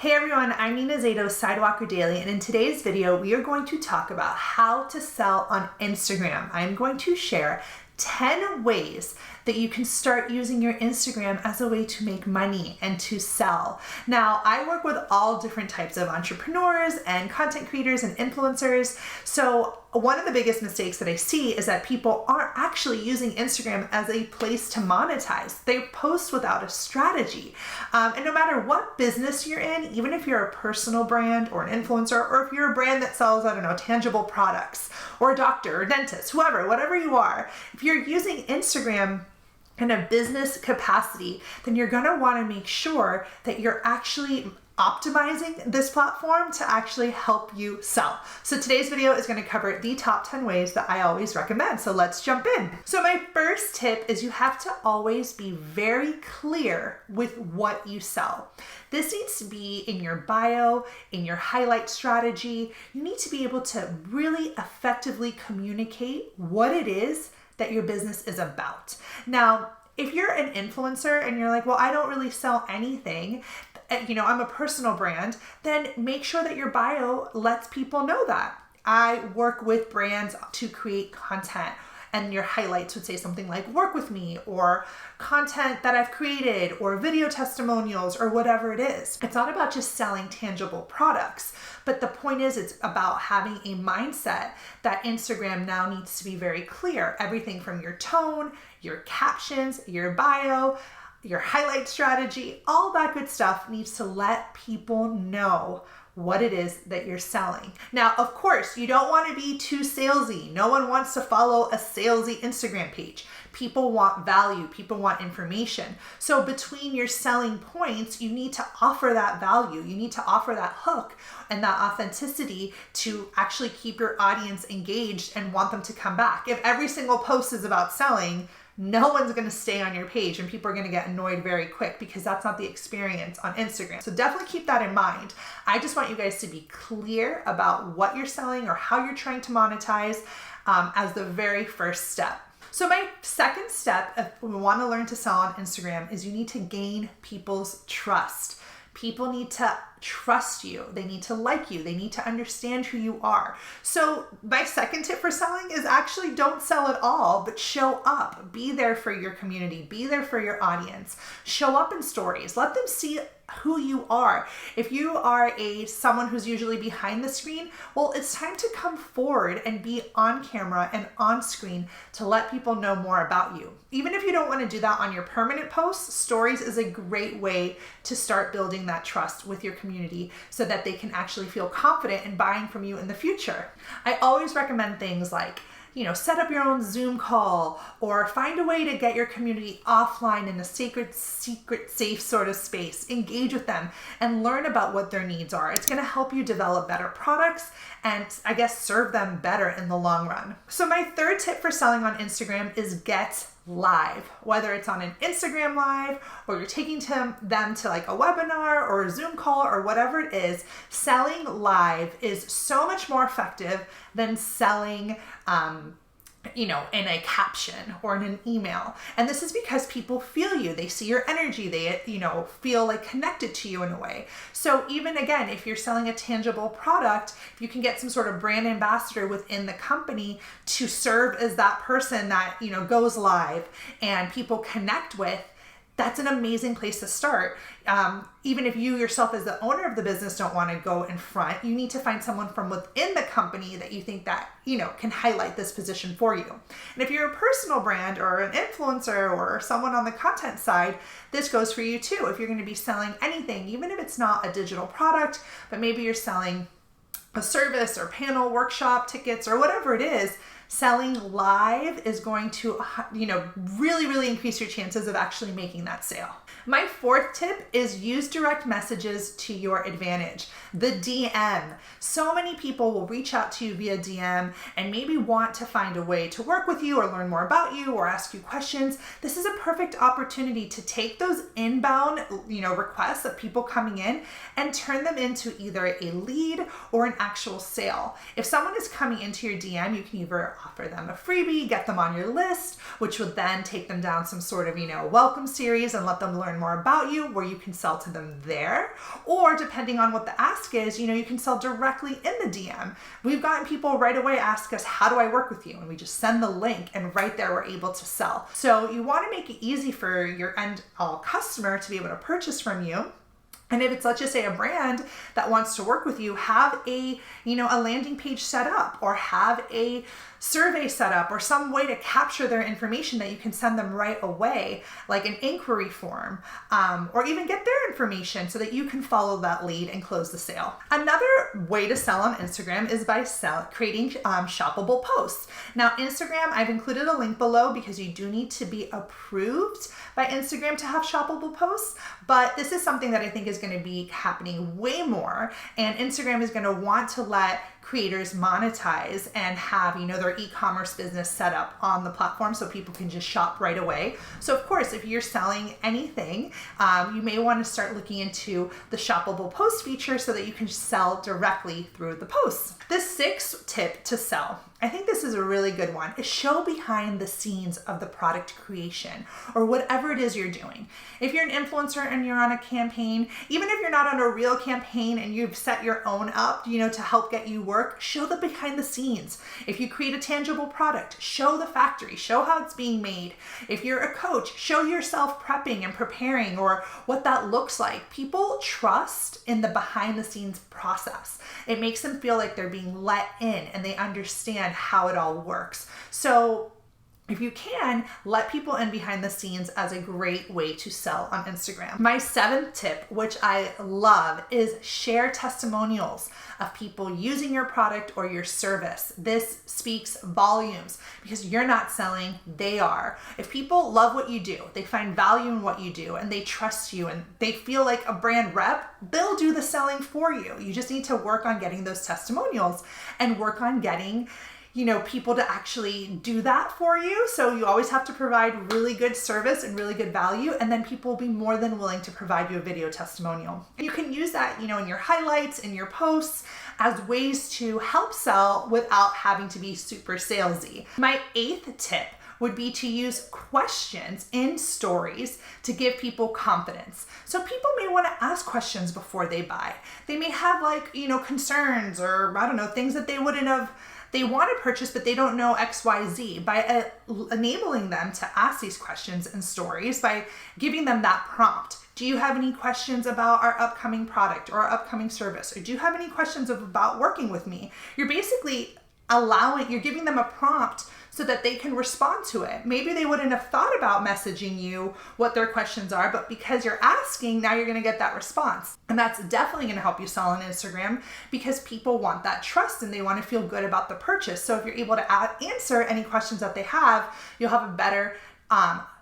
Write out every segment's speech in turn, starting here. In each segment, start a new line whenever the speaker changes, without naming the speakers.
Hey everyone, I'm Nina Zato's Sidewalker Daily, and in today's video, we are going to talk about how to sell on Instagram. I'm going to share 10 ways that you can start using your Instagram as a way to make money and to sell. Now, I work with all different types of entrepreneurs and content creators and influencers. So one of the biggest mistakes that I see is that people aren't actually using Instagram as a place to monetize. They post without a strategy. And no matter what business you're in, even if you're a personal brand or an influencer, or if you're a brand that sells, tangible products, or a doctor or dentist, whatever you are, if you're using Instagram in a business capacity, then you're gonna wanna make sure that you're actually optimizing this platform to actually help you sell. So today's video is going to cover the top 10 ways that I always recommend. So let's jump in. So my first tip is you have to always be very clear with what you sell. This needs to be in your bio, in your highlight strategy. You need to be able to really effectively communicate what it is that your business is about. Now, if you're an influencer and you're like, well, I don't really sell anything, I'm a personal brand, then make sure that your bio lets people know that. I work with brands to create content, and your highlights would say something like work with me, or content that I've created, or video testimonials, or whatever it is. It's not about just selling tangible products, but the point is it's about having a mindset that Instagram now needs to be very clear. Everything from your tone, your captions, your bio, your highlight strategy, all that good stuff needs to let people know what it is that you're selling. Now, of course, you don't want to be too salesy. No one wants to follow a salesy Instagram page. People want value, people want information. So between your selling points, you need to offer that value. You need to offer that hook and that authenticity to actually keep your audience engaged and want them to come back. If every single post is about selling, no one's going to stay on your page, and people are going to get annoyed very quick because that's not the experience on Instagram. So definitely keep that in mind. I just want you guys to be clear about what you're selling or how you're trying to monetize as the very first step. So my second step, if we want to learn to sell on Instagram, is you need to gain people's trust. People need to trust you. They need to like you. They need to understand who you are. So my second tip for selling is actually don't sell at all, but show up. Be there for your community. Be there for your audience. Show up in stories. Let them see who you are. If you are someone who's usually behind the screen, well, it's time to come forward and be on camera and on screen to let people know more about you. Even if you don't want to do that on your permanent posts, stories is a great way to start building that trust with your community so that they can actually feel confident in buying from you in the future. I always recommend things like, set up your own Zoom call, or find a way to get your community offline in a secret, safe sort of space. Engage with them and learn about what their needs are. It's going to help you develop better products and serve them better in the long run. So my third tip for selling on Instagram is get live. Whether it's on an Instagram live or you're taking them to like a webinar or a Zoom call or whatever it is, selling live is so much more effective than selling in a caption or in an email. And this is because people feel you. They see your energy. They, feel like connected to you in a way. So even again, if you're selling a tangible product, if you can get some sort of brand ambassador within the company to serve as that person that, goes live and people connect with, that's an amazing place to start. Even if you yourself as the owner of the business don't want to go in front, you need to find someone from within the company that you think that, can highlight this position for you. And if you're a personal brand or an influencer or someone on the content side, this goes for you too. If you're going to be selling anything, even if it's not a digital product, but maybe you're selling a service or panel workshop tickets or whatever it is, selling live is going to, really, really increase your chances of actually making that sale. My fourth tip is use direct messages to your advantage. The DM. So many people will reach out to you via DM and maybe want to find a way to work with you or learn more about you or ask you questions. This is a perfect opportunity to take those inbound, requests of people coming in and turn them into either a lead or an actual sale. If someone is coming into your DM, you can either either offer them a freebie, get them on your list, which would then take them down some sort of, welcome series and let them learn more about you where you can sell to them there. Or depending on what the ask is, you can sell directly in the DM. We've gotten people right away ask us, how do I work with you? And we just send the link and right there we're able to sell. So you want to make it easy for your end customer to be able to purchase from you. And if it's, let's just say, a brand that wants to work with you, have a landing page set up or have a survey set up or some way to capture their information that you can send them right away, like an inquiry form, or even get their information so that you can follow that lead and close the sale. Another way to sell on Instagram is by creating shoppable posts. Now, Instagram, I've included a link below because you do need to be approved by Instagram to have shoppable posts, but this is something that I think is going to be happening way more, and Instagram is going to want to let creators monetize and have their e-commerce business set up on the platform so people can just shop right away. So of course, if you're selling anything, you may want to start looking into the shoppable post feature so that you can sell directly through the posts. The sixth tip to sell, I think this is a really good one, is show behind the scenes of the product creation or whatever it is you're doing. If you're an influencer and you're on a campaign, even if you're not on a real campaign and you've set your own up, to help get you work, show the behind the scenes. If you create a tangible product, show the factory, show how it's being made. If you're a coach, show yourself prepping and preparing or what that looks like. People trust in the behind the scenes process. It makes them feel like they're being let in and they understand how it all works. So if you can, let people in behind the scenes as a great way to sell on Instagram. My seventh tip, which I love, is share testimonials of people using your product or your service. This speaks volumes because you're not selling, they are. If people love what you do, they find value in what you do, and they trust you and they feel like a brand rep, they'll do the selling for you. You just need to work on getting those testimonials and work on getting people to actually do that for you. So you always have to provide really good service and really good value, and then people will be more than willing to provide you a video testimonial. And you can use that, in your highlights, in your posts, as ways to help sell without having to be super salesy. My eighth tip would be to use questions in stories to give people confidence. So people may want to ask questions before they buy. They may have concerns or things that they wouldn't have. They want to purchase, but they don't know X, Y, Z. By enabling them to ask these questions in stories, by giving them that prompt. Do you have any questions about our upcoming product or our upcoming service? Or do you have any questions about working with me? You're basically you're giving them a prompt so that they can respond to it. Maybe they wouldn't have thought about messaging you what their questions are, but because you're asking, now you're gonna get that response. And that's definitely gonna help you sell on Instagram because people want that trust and they wanna feel good about the purchase. So if you're able to answer any questions that they have, you'll have a better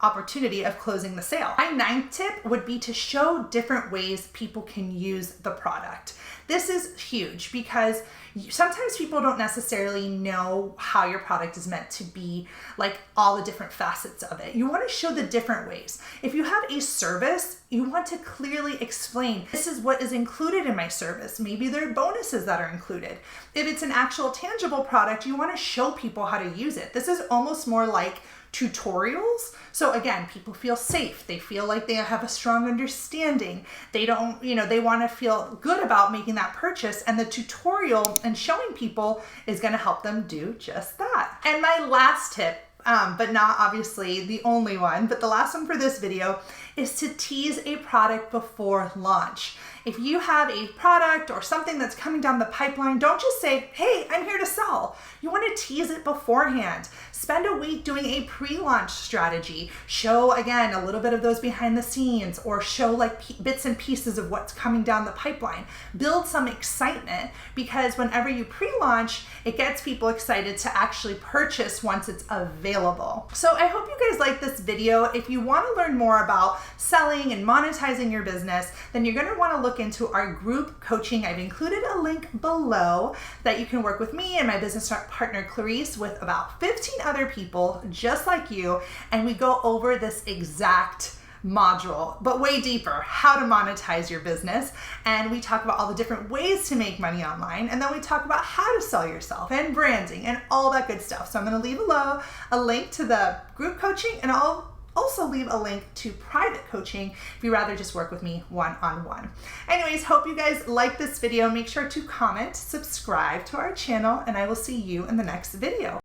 opportunity of closing the sale. My ninth tip would be to show different ways people can use the product. This is huge because sometimes people don't necessarily know how your product is meant to be, like all the different facets of it. You want to show the different ways. If you have a service, you want to clearly explain, this is what is included in my service. Maybe there are bonuses that are included. If it's an actual tangible product, you want to show people how to use it. This is almost more like tutorials. So again, people feel safe. They feel like they have a strong understanding. They don't, they want to feel good about making that purchase, and the tutorial and showing people is going to help them do just that. And my last tip, but not obviously the only one, but the last one for this video, is to tease a product before launch. If you have a product or something that's coming down the pipeline, don't just say, hey, I'm here to sell. You want to tease it beforehand. Spend a week doing a pre-launch strategy. Show, again, a little bit of those behind the scenes, or show like bits and pieces of what's coming down the pipeline. Build some excitement, because whenever you pre-launch, it gets people excited to actually purchase once it's available. So I hope you guys like this video. If you want to learn more about selling and monetizing your business, then you're going to want to look into our group coaching. I've included a link below that you can work with me and my business partner Clarice with about 15 other people just like you, and we go over this exact module, but way deeper, how to monetize your business. And we talk about all the different ways to make money online. And then we talk about how to sell yourself and branding and all that good stuff. So I'm going to leave below a link to the group coaching, and I'll also leave a link to private coaching if you'd rather just work with me one-on-one. Anyways, hope you guys like this video. Make sure to comment, subscribe to our channel, and I will see you in the next video.